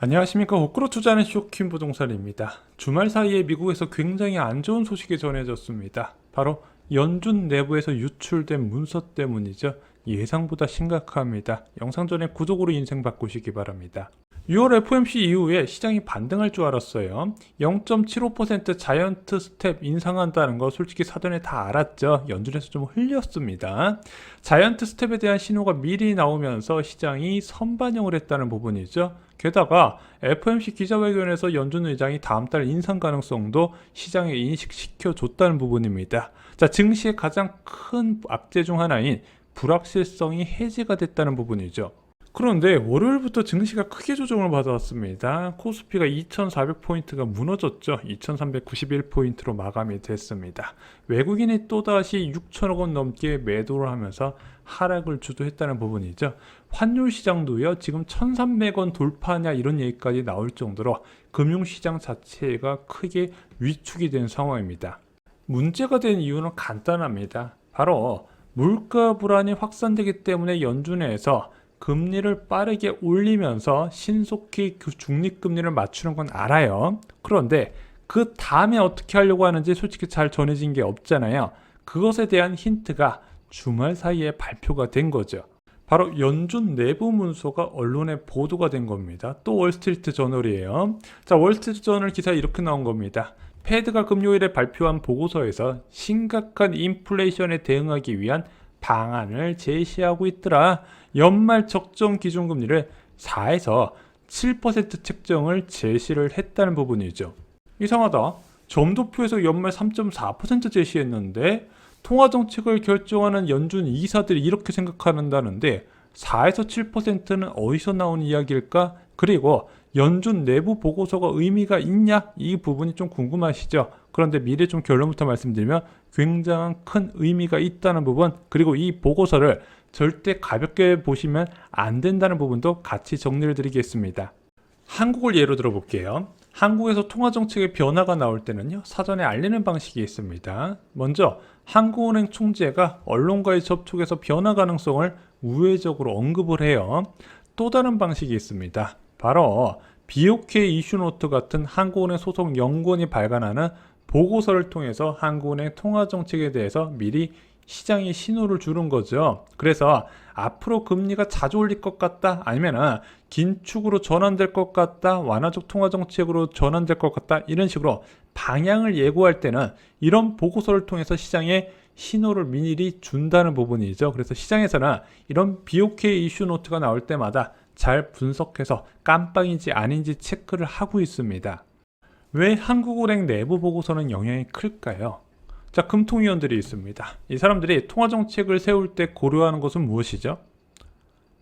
안녕하십니까. 거꾸로 투자하는 쇼킹 부동산입니다. 주말 사이에 미국에서 굉장히 안 좋은 소식이 전해졌습니다. 바로 연준 내부에서 유출된 문서 때문이죠. 예상보다 심각합니다. 영상 전에 구독으로 인생 바꾸시기 바랍니다. 6월 FOMC 이후에 시장이 반등할 줄 알았어요. 0.75% 자이언트 스텝 인상한다는 거 솔직히 사전에 다 알았죠. 연준에서 좀 흘렸습니다. 자이언트 스텝에 대한 신호가 미리 나오면서 시장이 선반영을 했다는 부분이죠. 게다가 FOMC 기자회견에서 연준 의장이 다음 달 인상 가능성도 시장에 인식시켜줬다는 부분입니다. 자, 증시의 가장 큰 악재 중 하나인 불확실성이 해지가 됐다는 부분이죠. 그런데 월요일부터 증시가 크게 조정을 받아왔습니다. 코스피가 2400포인트가 무너졌죠. 2391포인트로 마감이 됐습니다. 외국인이 또다시 6천억 원 넘게 매도를 하면서 하락을 주도했다는 부분이죠. 환율 시장도요, 지금 1300원 돌파하냐 이런 얘기까지 나올 정도로 금융시장 자체가 크게 위축이 된 상황입니다. 문제가 된 이유는 간단합니다. 바로 물가 불안이 확산되기 때문에 연준에서 금리를 빠르게 올리면서 신속히 그 중립금리를 맞추는 건 알아요. 그런데 그 다음에 어떻게 하려고 하는지 솔직히 잘 전해진 게 없잖아요. 그것에 대한 힌트가 주말 사이에 발표가 된 거죠. 바로 연준 내부 문서가 언론에 보도가 된 겁니다. 또 월스트리트 저널이에요. 자, 월스트리트 저널 기사에 이렇게 나온 겁니다. 패드가 금요일에 발표한 보고서에서 심각한 인플레이션에 대응하기 위한 방안을 제시하고 있더라. 연말 적정 기준금리를 4에서 7% 책정을 제시를 했다는 부분이죠. 이상하다. 점도표에서 연말 3.4% 제시했는데 통화정책을 결정하는 연준 이사들이 이렇게 생각한다는데 4에서 7%는 어디서 나온 이야기일까? 그리고 연준 내부 보고서가 의미가 있냐? 이 부분이 좀 궁금하시죠? 그런데 미리 좀 결론부터 말씀드리면 굉장한 큰 의미가 있다는 부분, 그리고 이 보고서를 절대 가볍게 보시면 안 된다는 부분도 같이 정리를 드리겠습니다. 한국을 예로 들어볼게요. 한국에서 통화정책의 변화가 나올 때는요, 사전에 알리는 방식이 있습니다. 먼저 한국은행 총재가 언론과의 접촉에서 변화 가능성을 우회적으로 언급을 해요. 또 다른 방식이 있습니다. 바로 BOK 이슈노트 같은 한국은행 소속 연구원이 발간하는 보고서를 통해서 한국은행 통화정책에 대해서 미리 시장에 신호를 주는 거죠. 그래서 앞으로 금리가 자주 올릴 것 같다, 아니면 긴축으로 전환될 것 같다, 완화적 통화정책으로 전환될 것 같다, 이런 식으로 방향을 예고할 때는 이런 보고서를 통해서 시장에 신호를 미리 준다는 부분이죠. 그래서 시장에서는 이런 BOK 이슈 노트가 나올 때마다 잘 분석해서 깜빵인지 아닌지 체크를 하고 있습니다. 왜 한국은행 내부 보고서는 영향이 클까요? 자, 금통위원들이 있습니다. 이 사람들이 통화정책을 세울 때 고려하는 것은 무엇이죠?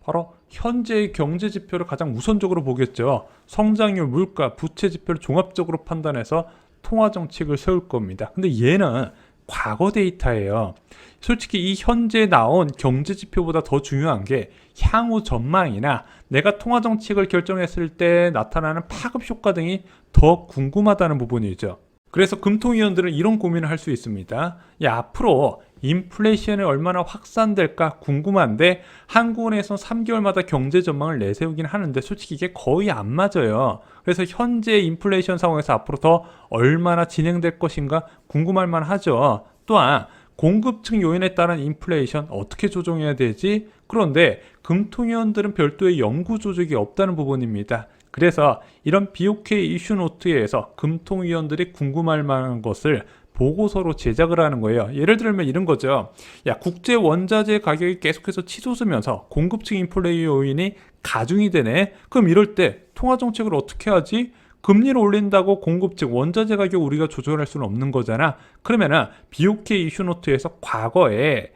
바로 현재의 경제 지표를 가장 우선적으로 보겠죠. 성장률, 물가, 부채 지표를 종합적으로 판단해서 통화정책을 세울 겁니다. 근데 얘는 과거 데이터예요. 솔직히 이 현재 나온 경제 지표보다 더 중요한 게 향후 전망이나 내가 통화정책을 결정했을 때 나타나는 파급 효과 등이 더 궁금하다는 부분이죠. 그래서 금통위원들은 이런 고민을 할 수 있습니다. 앞으로 인플레이션이 얼마나 확산될까 궁금한데 한국은행에서 3개월마다 경제 전망을 내세우긴 하는데 솔직히 이게 거의 안 맞아요. 그래서 현재 인플레이션 상황에서 앞으로 더 얼마나 진행될 것인가 궁금할 만하죠. 또한 공급층 요인에 따른 인플레이션 어떻게 조정해야 되지? 그런데 금통위원들은 별도의 연구 조직이 없다는 부분입니다. 그래서 이런 BOK 이슈 노트에서 금통위원들이 궁금할 만한 것을 보고서로 제작을 하는 거예요. 예를 들면 이런 거죠. 국제 원자재 가격이 계속해서 치솟으면서 공급층 인플레이 요인이 가중이 되네. 그럼 이럴 때 통화정책을 어떻게 하지? 금리를 올린다고 공급층 원자재 가격 우리가 조절할 수는 없는 거잖아. 그러면은 BOK 이슈 노트에서 과거에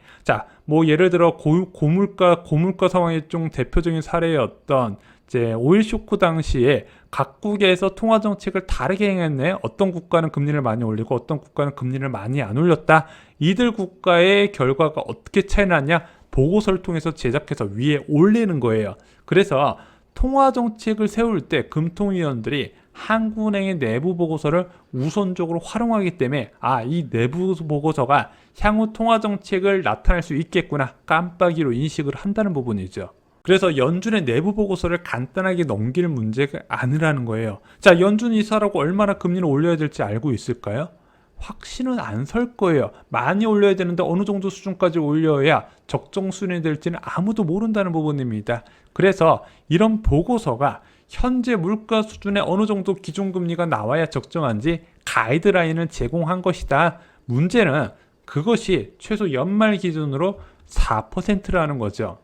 예를 들어 고물가 상황이 좀 대표적인 사례였던 이제 오일 쇼크 당시에 각국에서 통화 정책을 다르게 행했네. 어떤 국가는 금리를 많이 올리고 어떤 국가는 금리를 많이 안 올렸다. 이들 국가의 결과가 어떻게 차이 났냐? 보고서를 통해서 제작해서 위에 올리는 거예요. 그래서 통화 정책을 세울 때 금통위원들이 한국은행의 내부 보고서를 우선적으로 활용하기 때문에 이 내부 보고서가 향후 통화 정책을 나타낼 수 있겠구나 깜빡이로 인식을 한다는 부분이죠. 그래서 연준의 내부 보고서를 간단하게 넘길 문제가 아니라는 거예요. 자, 연준 이사라고 얼마나 금리를 올려야 될지 알고 있을까요? 확신은 안 설 거예요. 많이 올려야 되는데 어느 정도 수준까지 올려야 적정 수준이 될지는 아무도 모른다는 부분입니다. 그래서 이런 보고서가 현재 물가 수준에 어느 정도 기준금리가 나와야 적정한지 가이드라인을 제공한 것이다. 문제는 그것이 최소 연말 기준으로 4%라는 거죠.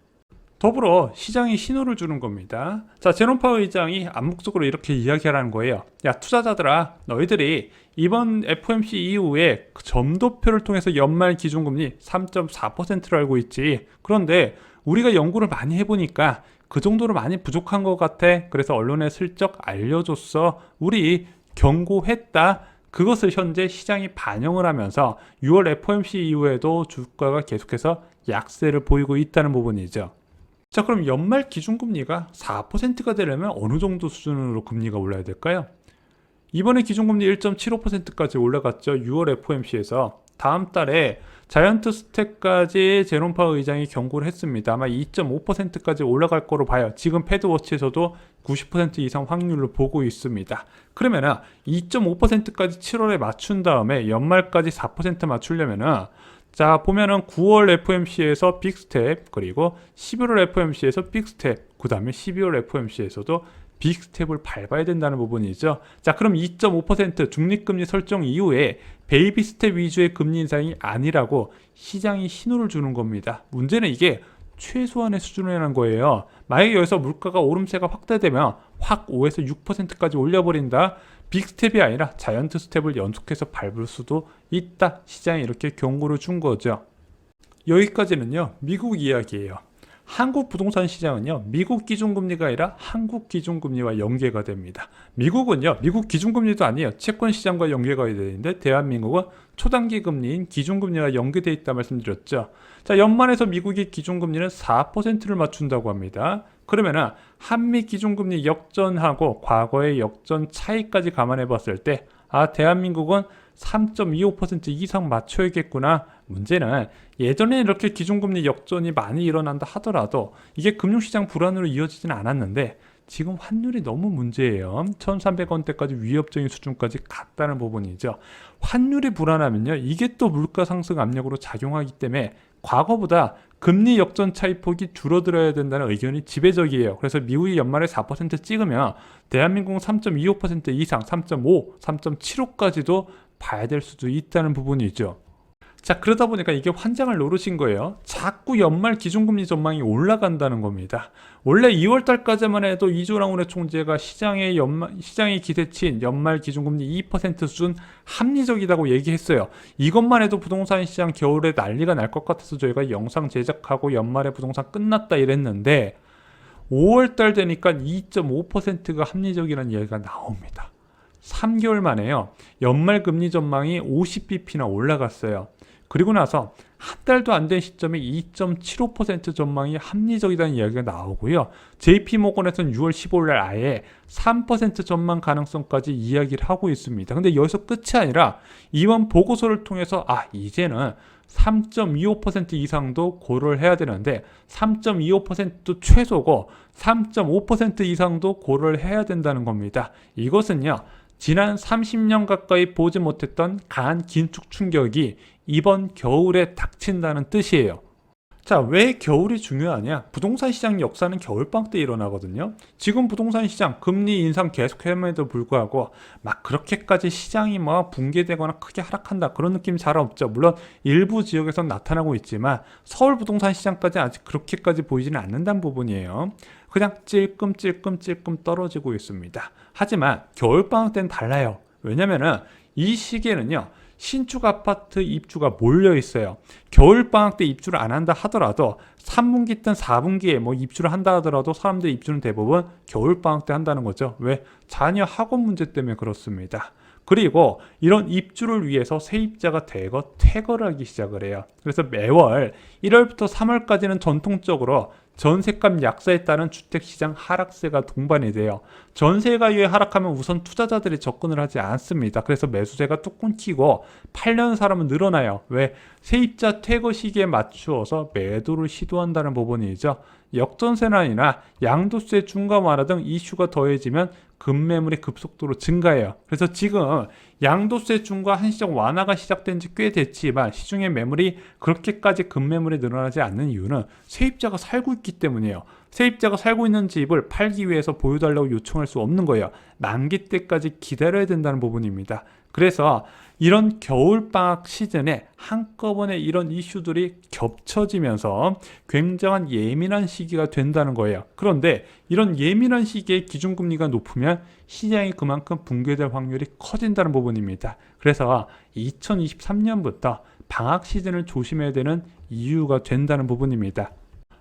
더불어 시장이 신호를 주는 겁니다. 자, 제롬 파월 의장이 암묵적으로 이렇게 이야기하라는 거예요. 야, 투자자들아, 너희들이 이번 FOMC 이후에 점도표를 통해서 연말 기준금리 3.4%를 알고 있지. 그런데 우리가 연구를 많이 해보니까 그 정도로 많이 부족한 것 같아. 그래서 언론에 슬쩍 알려줬어. 우리 경고했다. 그것을 현재 시장이 반영을 하면서 6월 FOMC 이후에도 주가가 계속해서 약세를 보이고 있다는 부분이죠. 자, 그럼 연말 기준금리가 4%가 되려면 어느 정도 수준으로 금리가 올라야 될까요? 이번에 기준금리 1.75%까지 올라갔죠. 6월 FOMC에서. 다음 달에 자이언트 스텝까지 제롬 파월 의장이 경고를 했습니다. 아마 2.5%까지 올라갈 거로 봐요. 지금 패드워치에서도 90% 이상 확률로 보고 있습니다. 그러면은 2.5%까지 7월에 맞춘 다음에 연말까지 4% 맞추려면은 자, 보면은 9월 FOMC에서 빅스텝, 그리고 11월 FOMC에서 빅스텝, 그 다음에 12월 FOMC에서도 빅스텝을 밟아야 된다는 부분이죠. 자, 그럼 2.5% 중립금리 설정 이후에 베이비 스텝 위주의 금리 인상이 아니라고 시장이 신호를 주는 겁니다. 문제는 이게 최소한의 수준이라는 거예요. 만약에 여기서 물가가 오름세가 확대되면 확 5에서 6%까지 올려버린다. 빅스텝이 아니라 자이언트 스텝을 연속해서 밟을 수도 있다. 시장이 이렇게 경고를 준 거죠. 여기까지는요, 미국 이야기예요. 한국 부동산 시장은요, 미국 기준금리가 아니라 한국 기준금리와 연계가 됩니다. 미국은요, 미국 기준금리도 아니에요. 채권시장과 연계가 되는데 대한민국은 초단기 금리인 기준금리와 연계되어 있다 말씀드렸죠. 자, 연말에서 미국이 기준금리는 4%를 맞춘다고 합니다. 그러면은 한미 기준금리 역전하고 과거의 역전 차이까지 감안해 봤을 때 대한민국은 3.25% 이상 맞춰야겠구나. 문제는 예전에 이렇게 기준금리 역전이 많이 일어난다 하더라도 이게 금융시장 불안으로 이어지지는 않았는데 지금 환율이 너무 문제예요. 1,300원대까지 위협적인 수준까지 갔다는 부분이죠. 환율이 불안하면요, 이게 또 물가 상승 압력으로 작용하기 때문에 과거보다 금리 역전 차익폭이 줄어들어야 된다는 의견이 지배적이에요. 그래서 미국이 연말에 4% 찍으면 대한민국은 3.25% 이상, 3.5, 3.75까지도 봐야 될 수도 있다는 부분이죠. 자, 그러다 보니까 이게 환장을 노리신 거예요. 자꾸 연말 기준금리 전망이 올라간다는 겁니다. 원래 2월 달까지만 해도 이조랑 원의 총재가 시장의 기대치인 연말 기준금리 2% 수준 합리적이라고 얘기했어요. 이것만 해도 부동산 시장 겨울에 난리가 날 것 같아서 저희가 영상 제작하고 연말에 부동산 끝났다 이랬는데 5월 달 되니까 2.5%가 합리적이라는 이야기가 나옵니다. 3개월 만에요, 연말 금리 전망이 50bp나 올라갔어요. 그리고 나서 한 달도 안 된 시점에 2.75% 전망이 합리적이라는 이야기가 나오고요. JP모건에서는 6월 15일 날 아예 3% 전망 가능성까지 이야기를 하고 있습니다. 근데 여기서 끝이 아니라 이번 보고서를 통해서 이제는 3.25% 이상도 고려를 해야 되는데 3.25%도 최소고 3.5% 이상도 고려를 해야 된다는 겁니다. 이것은요, 지난 30년 가까이 보지 못했던 강한 긴축 충격이 이번 겨울에 닥친다는 뜻이에요. 자, 왜 겨울이 중요하냐? 부동산 시장 역사는 겨울방학 때 일어나거든요. 지금 부동산 시장 금리 인상 계속함에도 불구하고 막 그렇게까지 시장이 붕괴되거나 크게 하락한다 그런 느낌 잘 없죠. 물론 일부 지역에선 나타나고 있지만 서울 부동산 시장까지 아직 그렇게까지 보이지는 않는다는 부분이에요. 그냥 찔끔찔끔 떨어지고 있습니다. 하지만 겨울방학 때는 달라요. 왜냐면은 이 시기에는요, 신축 아파트 입주가 몰려 있어요. 겨울방학 때 입주를 안 한다 하더라도 3분기든 4분기에 입주를 한다 하더라도 사람들이 입주는 대부분 겨울방학 때 한다는 거죠. 왜? 자녀 학원 문제 때문에 그렇습니다. 그리고 이런 입주를 위해서 세입자가 대거 퇴거를 하기 시작을 해요. 그래서 매월 1월부터 3월까지는 전통적으로 전세값 약세에 따른 주택시장 하락세가 동반이 돼요. 전세 가격이 하락하면 우선 투자자들이 접근을 하지 않습니다. 그래서 매수세가 뚝 끊기고 팔려는 사람은 늘어나요. 왜? 세입자 퇴거 시기에 맞추어서 매도를 시도한다는 부분이죠. 역전세난이나 양도세 중과 완화 등 이슈가 더해지면 급매물이 급속도로 증가해요. 그래서 지금 양도세 중과 한시적 완화가 시작된 지 꽤 됐지만 시중의 매물이 그렇게까지 급매물이 늘어나지 않는 이유는 세입자가 살고 있기 때문이에요. 세입자가 살고 있는 집을 팔기 위해서 보여달라고 요청할 수 없는 거예요. 만기 때까지 기다려야 된다는 부분입니다. 그래서 이런 겨울방학 시즌에 한꺼번에 이런 이슈들이 겹쳐지면서 굉장한 예민한 시기가 된다는 거예요. 그런데 이런 예민한 시기에 기준금리가 높으면 시장이 그만큼 붕괴될 확률이 커진다는 부분입니다. 그래서 2023년부터 방학 시즌을 조심해야 되는 이유가 된다는 부분입니다.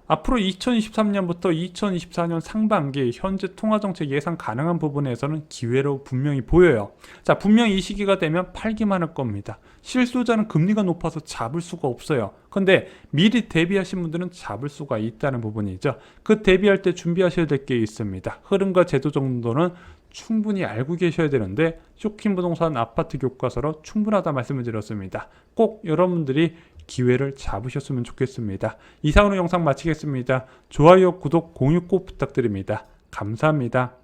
앞으로 2023년부터 2024년 상반기 현재 통화정책 예상 가능한 부분에서는 기회로 분명히 보여요. 자, 분명히 이 시기가 되면 팔기만 할 겁니다. 실소자는 금리가 높아서 잡을 수가 없어요. 근데 미리 대비하신 분들은 잡을 수가 있다는 부분이죠. 그 대비할 때 준비하셔야 될 게 있습니다. 흐름과 제도 정도는 충분히 알고 계셔야 되는데 쇼킹 부동산 아파트 교과서로 충분하다 말씀을 드렸습니다. 꼭 여러분들이 기회를 잡으셨으면 좋겠습니다. 이상으로 영상 마치겠습니다. 좋아요, 구독, 공유 꼭 부탁드립니다. 감사합니다.